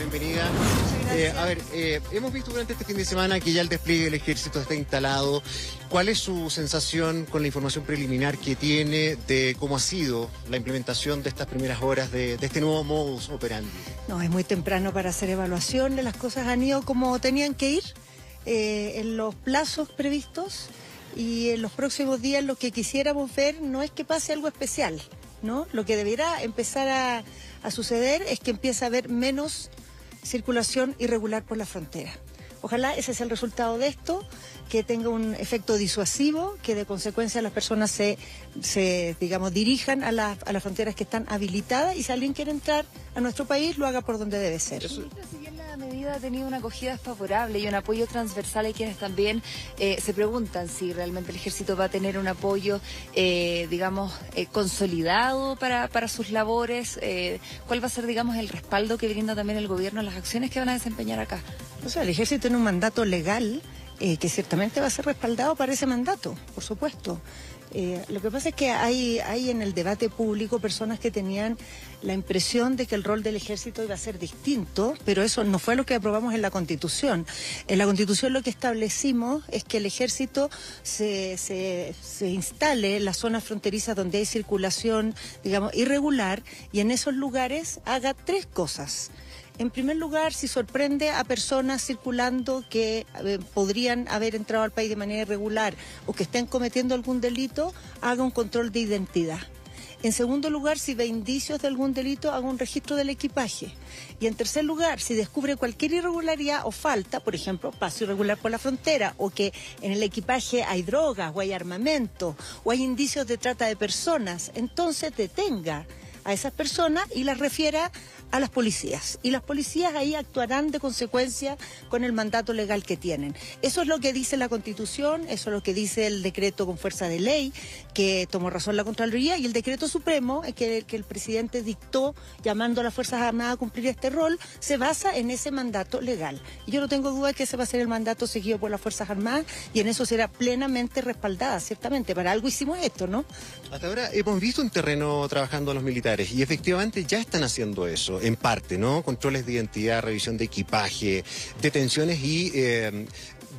bienvenida. Muchas gracias. Hemos visto durante este fin de semana que ya el despliegue del ejército está instalado. ¿Cuál es su sensación con la información preliminar que tiene de cómo ha sido la implementación de estas primeras horas de este nuevo modus operandi? No, es muy temprano para hacer evaluación. Las cosas han ido como tenían que ir, en los plazos previstos, y en los próximos días lo que quisiéramos ver no es que pase algo especial, ¿no? Lo que deberá empezar a suceder es que empiece a haber menos circulación irregular por la frontera. Ojalá ese sea el resultado de esto, que tenga un efecto disuasivo, que de consecuencia las personas se dirijan a las fronteras que están habilitadas, y si alguien quiere entrar a nuestro país, lo haga por donde debe ser. Ministra, si bien la medida ha tenido una acogida favorable y un apoyo transversal, hay quienes también se preguntan si realmente el ejército va a tener un apoyo, consolidado para sus labores. ¿Cuál va a ser, el respaldo que brinda también el gobierno a las acciones que van a desempeñar acá? O sea, el ejército tiene un mandato legal que ciertamente va a ser respaldado para ese mandato, por supuesto. Lo que pasa es que hay en el debate público personas que tenían la impresión de que el rol del ejército iba a ser distinto, pero eso no fue lo que aprobamos en la Constitución. En la Constitución lo que establecimos es que el ejército se instale en las zonas fronterizas donde hay circulación, irregular, y en esos lugares haga tres cosas. En primer lugar, si sorprende a personas circulando que podrían haber entrado al país de manera irregular o que estén cometiendo algún delito, haga un control de identidad. En segundo lugar, si ve indicios de algún delito, haga un registro del equipaje. Y en tercer lugar, si descubre cualquier irregularidad o falta, por ejemplo, paso irregular por la frontera, o que en el equipaje hay drogas o hay armamento o hay indicios de trata de personas, entonces detenga a esas personas y las refiera a las policías. Y las policías ahí actuarán de consecuencia con el mandato legal que tienen. Eso es lo que dice la Constitución, eso es lo que dice el decreto con fuerza de ley, que tomó razón la Contraloría, y el decreto supremo que el presidente dictó llamando a las Fuerzas Armadas a cumplir este rol, se basa en ese mandato legal. Y yo no tengo duda que ese va a ser el mandato seguido por las Fuerzas Armadas, y en eso será plenamente respaldada, ciertamente. Para algo hicimos esto, ¿no? Hasta ahora hemos visto en terreno trabajando a los militares, y efectivamente ya están haciendo eso. En parte, ¿no? Controles de identidad, revisión de equipaje, detenciones y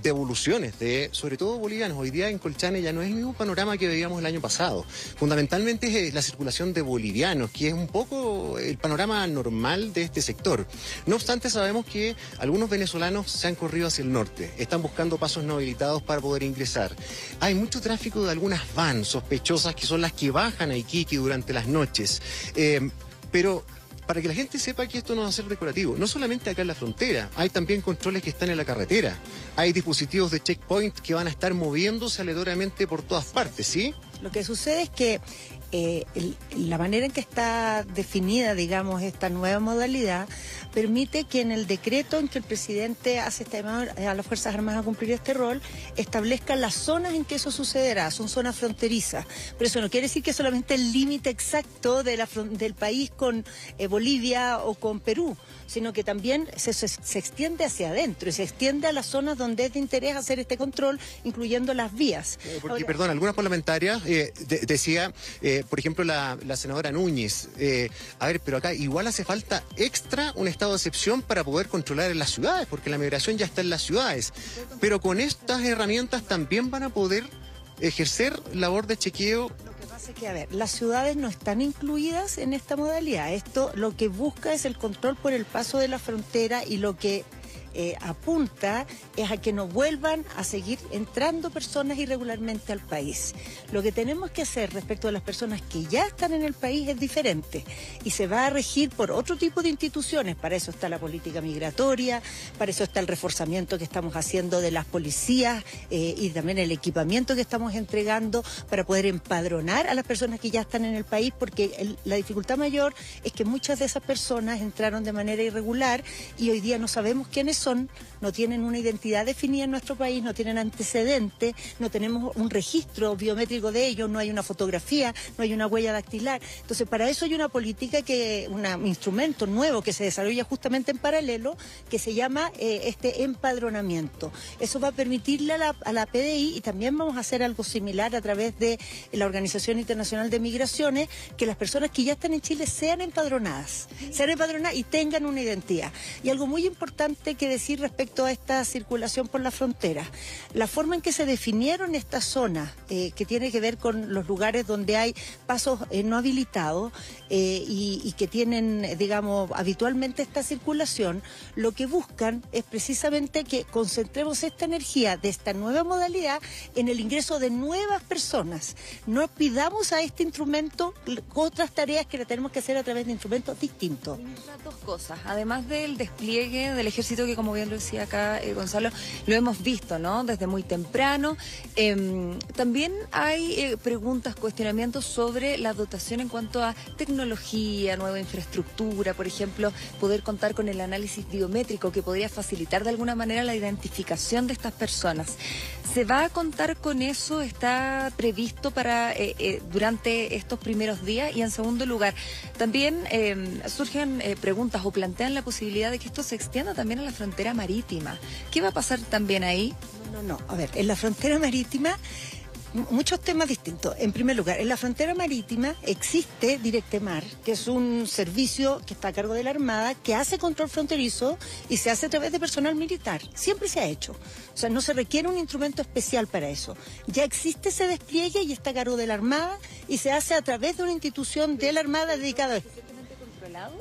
devoluciones de, sobre todo bolivianos. Hoy día en Colchane ya no es el mismo panorama que veíamos el año pasado. Fundamentalmente es la circulación de bolivianos, que es un poco el panorama normal de este sector. No obstante, sabemos que algunos venezolanos se han corrido hacia el norte, están buscando pasos no habilitados para poder ingresar. Hay mucho tráfico de algunas vans sospechosas que son las que bajan a Iquique durante las noches. Pero para que la gente sepa que esto no va a ser decorativo, no solamente acá en la frontera, hay también controles que están en la carretera, hay dispositivos de checkpoint que van a estar moviéndose aleatoriamente por todas partes, ¿sí? Lo que sucede es que la manera en que está definida, esta nueva modalidad, permite que en el decreto en que el presidente hace este llamado a las Fuerzas Armadas a cumplir este rol, establezca las zonas en que eso sucederá. Son zonas fronterizas, pero eso no quiere decir que solamente el límite exacto del país con Bolivia o con Perú, sino que también se extiende hacia adentro y se extiende a las zonas donde es de interés hacer este control, incluyendo las vías. Porque, perdón, algunas parlamentarias decía, por ejemplo, la senadora Núñez, pero acá igual hace falta extra un estado de excepción para poder controlar en las ciudades, porque la migración ya está en las ciudades. Pero con estas herramientas también van a poder ejercer labor de chequeo. Lo que pasa es que, las ciudades no están incluidas en esta modalidad. Esto lo que busca es el control por el paso de la frontera, y lo que apunta es a que no vuelvan a seguir entrando personas irregularmente al país. Lo que tenemos que hacer respecto a las personas que ya están en el país es diferente, y se va a regir por otro tipo de instituciones. Para eso está la política migratoria, para eso está el reforzamiento que estamos haciendo de las policías, y también el equipamiento que estamos entregando para poder empadronar a las personas que ya están en el país, porque la dificultad mayor es que muchas de esas personas entraron de manera irregular y hoy día no sabemos quiénes son, no tienen una identidad definida en nuestro país, no tienen antecedentes, no tenemos un registro biométrico de ellos, no hay una fotografía, no hay una huella dactilar. Entonces, para eso hay una política, un instrumento nuevo que se desarrolla justamente en paralelo, que se llama este empadronamiento. Eso va a permitirle a la PDI, y también vamos a hacer algo similar a través de la Organización Internacional de Migraciones, que las personas que ya están en Chile sean empadronadas y tengan una identidad. Y algo muy importante que decir respecto a esta circulación por la frontera. La forma en que se definieron estas zonas, que tiene que ver con los lugares donde hay pasos no habilitados y que tienen, digamos, habitualmente esta circulación, lo que buscan es precisamente que concentremos esta energía de esta nueva modalidad en el ingreso de nuevas personas. No pidamos a este instrumento otras tareas que la tenemos que hacer a través de instrumentos distintos. Dos cosas, además del despliegue del ejército, que como bien lo decía acá Gonzalo, lo hemos visto, ¿no? Desde muy temprano. También hay preguntas, cuestionamientos sobre la dotación en cuanto a tecnología, nueva infraestructura, por ejemplo, poder contar con el análisis biométrico que podría facilitar de alguna manera la identificación de estas personas. ¿Se va a contar con eso? ¿Está previsto para durante estos primeros días? Y en segundo lugar, también surgen preguntas o plantean la posibilidad de que esto se extienda también a la frontera marítima. ¿Qué va a pasar también ahí? No. A ver, en la frontera marítima muchos temas distintos. En primer lugar, en la frontera marítima existe Directemar, que es un servicio que está a cargo de la Armada, que hace control fronterizo y se hace a través de personal militar. Siempre se ha hecho. O sea, no se requiere un instrumento especial para eso. Ya existe ese despliegue y está a cargo de la Armada y se hace a través de una institución de la Armada dedicada a esto. ¿Controlado?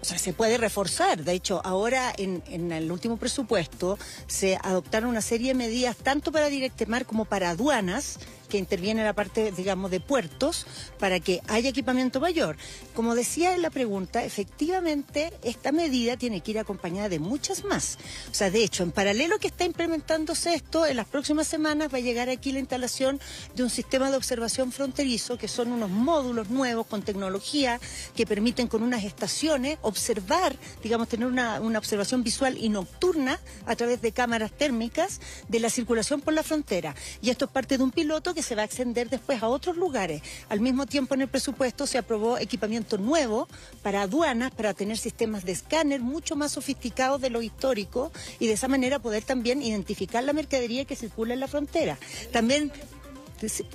O sea, se puede reforzar. De hecho, ahora en el último presupuesto se adoptaron una serie de medidas tanto para Directemar como para aduanas, que interviene en la parte, digamos, de puertos, para que haya equipamiento mayor. Como decía en la pregunta, efectivamente, esta medida tiene que ir acompañada de muchas más. O sea, de hecho, en paralelo que está implementándose esto, en las próximas semanas va a llegar aquí la instalación de un sistema de observación fronterizo, que son unos módulos nuevos con tecnología que permiten con unas estaciones observar, digamos, tener una observación visual y nocturna a través de cámaras térmicas de la circulación por la frontera. Y esto es parte de un piloto que se va a extender después a otros lugares. Al mismo tiempo, en el presupuesto se aprobó equipamiento nuevo para aduanas, para tener sistemas de escáner mucho más sofisticados de lo histórico y de esa manera poder también identificar la mercadería que circula en la frontera. También...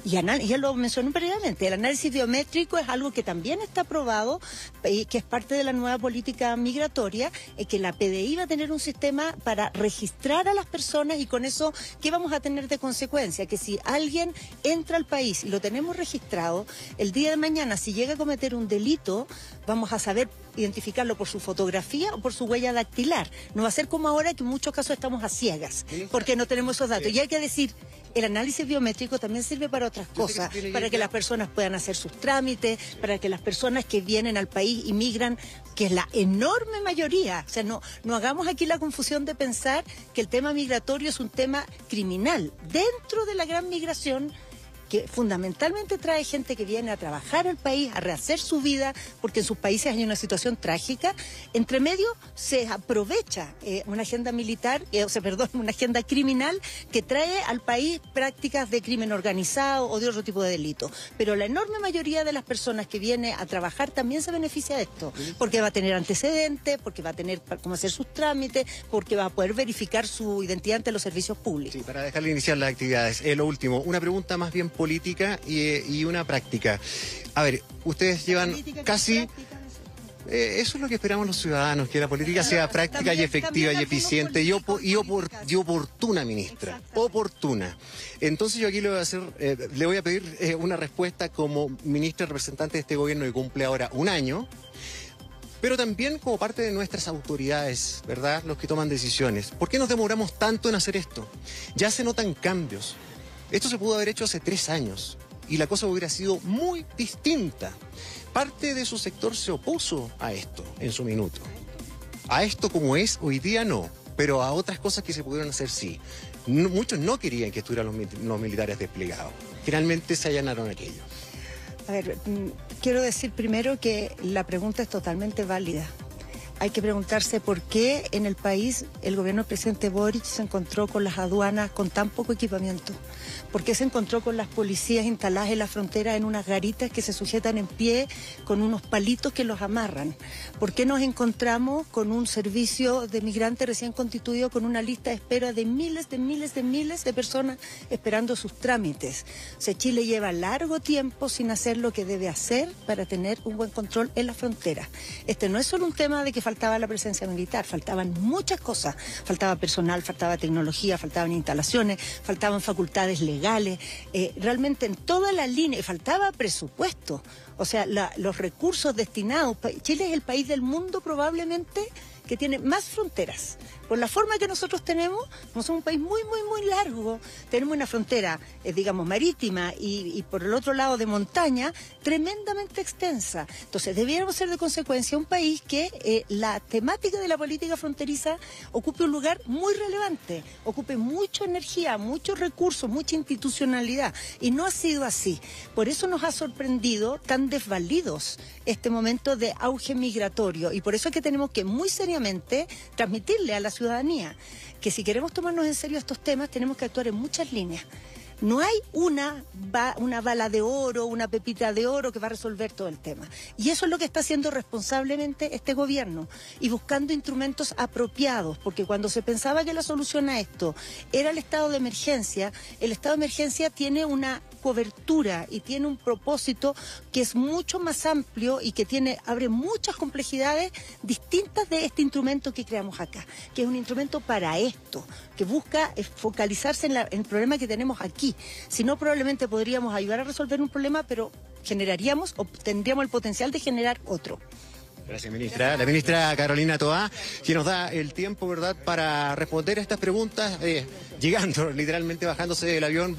ya lo mencioné previamente, el análisis biométrico es algo que también está aprobado y que es parte de la nueva política migratoria, que la PDI va a tener un sistema para registrar a las personas y con eso, ¿qué vamos a tener de consecuencia? Que si alguien entra al país y lo tenemos registrado, el día de mañana, si llega a cometer un delito, vamos a saber identificarlo por su fotografía o por su huella dactilar. No va a ser como ahora, que en muchos casos estamos a ciegas, porque no tenemos esos datos. Y hay que decir, el análisis biométrico también sirve para otras cosas, para que las personas puedan hacer sus trámites, para que las personas que vienen al país y migran, que es la enorme mayoría. O sea, no hagamos aquí la confusión de pensar que el tema migratorio es un tema criminal. Dentro de la gran migración, que fundamentalmente trae gente que viene a trabajar al país, a rehacer su vida, porque en sus países hay una situación trágica. Entre medio se aprovecha una agenda militar, una agenda criminal que trae al país prácticas de crimen organizado o de otro tipo de delito. Pero la enorme mayoría de las personas que viene a trabajar también se beneficia de esto, porque va a tener antecedentes, porque va a tener cómo hacer sus trámites, porque va a poder verificar su identidad ante los servicios públicos. Sí, para dejarle iniciar las actividades. Lo último, una pregunta más bien política y una práctica. A ver, ustedes llevan casi... eso es lo que esperamos los ciudadanos, que la política sea práctica y efectiva y eficiente y oportuna, ministra. Oportuna. Entonces yo aquí le voy a pedir una respuesta como ministra representante de este gobierno que cumple ahora un año, pero también como parte de nuestras autoridades, ¿verdad? Los que toman decisiones. ¿Por qué nos demoramos tanto en hacer esto? Ya se notan cambios. Esto se pudo haber hecho hace 3 años y la cosa hubiera sido muy distinta. Parte de su sector se opuso a esto en su minuto. A esto como es, hoy día no, pero a otras cosas que se pudieron hacer sí. Muchos no querían que estuvieran los militares desplegados. Finalmente se allanaron aquello. A ver, quiero decir primero que la pregunta es totalmente válida. hay que preguntarse por qué en el país el gobierno del presidente Boric se encontró con las aduanas con tan poco equipamiento. ¿Por qué se encontró con las policías instaladas en la frontera en unas garitas que se sujetan en pie con unos palitos que los amarran? ¿Por qué nos encontramos con un servicio de migrantes recién constituido con una lista de espera de miles de personas esperando sus trámites? O sea, Chile lleva largo tiempo sin hacer lo que debe hacer para tener un buen control en la frontera. Este no es solo un tema de que faltaba la presencia militar, faltaban muchas cosas. Faltaba personal, faltaba tecnología, faltaban instalaciones, faltaban facultades legales. Realmente en toda la línea, faltaba presupuesto, o sea, los recursos destinados. Chile es el país del mundo probablemente que tiene más fronteras. Por la forma que nosotros tenemos, somos un país muy largo, tenemos una frontera, digamos, marítima y por el otro lado de montaña, tremendamente extensa. Entonces, debiéramos ser de consecuencia un país que la temática de la política fronteriza ocupe un lugar muy relevante, ocupe mucha energía, muchos recursos, mucha institucionalidad, y no ha sido así. Por eso nos ha sorprendido tan desvalidos este momento de auge migratorio, y por eso es que tenemos que muy seriamente transmitirle a la ciudadanía que si queremos tomarnos en serio estos temas tenemos que actuar en muchas líneas. No hay una bala de oro, una pepita de oro que va a resolver todo el tema. Y eso es lo que está haciendo responsablemente este gobierno y buscando instrumentos apropiados, porque cuando se pensaba que la solución a esto era el estado de emergencia, el estado de emergencia tiene una cobertura y tiene un propósito que es mucho más amplio y que abre muchas complejidades distintas de este instrumento que creamos acá, que es un instrumento para esto, que busca focalizarse en el problema que tenemos aquí. Si no, probablemente podríamos ayudar a resolver un problema, pero generaríamos o tendríamos el potencial de generar otro. Gracias, ministra. La ministra Carolina Toá, que nos da el tiempo, ¿verdad?, para responder a estas preguntas, llegando, literalmente bajándose del avión.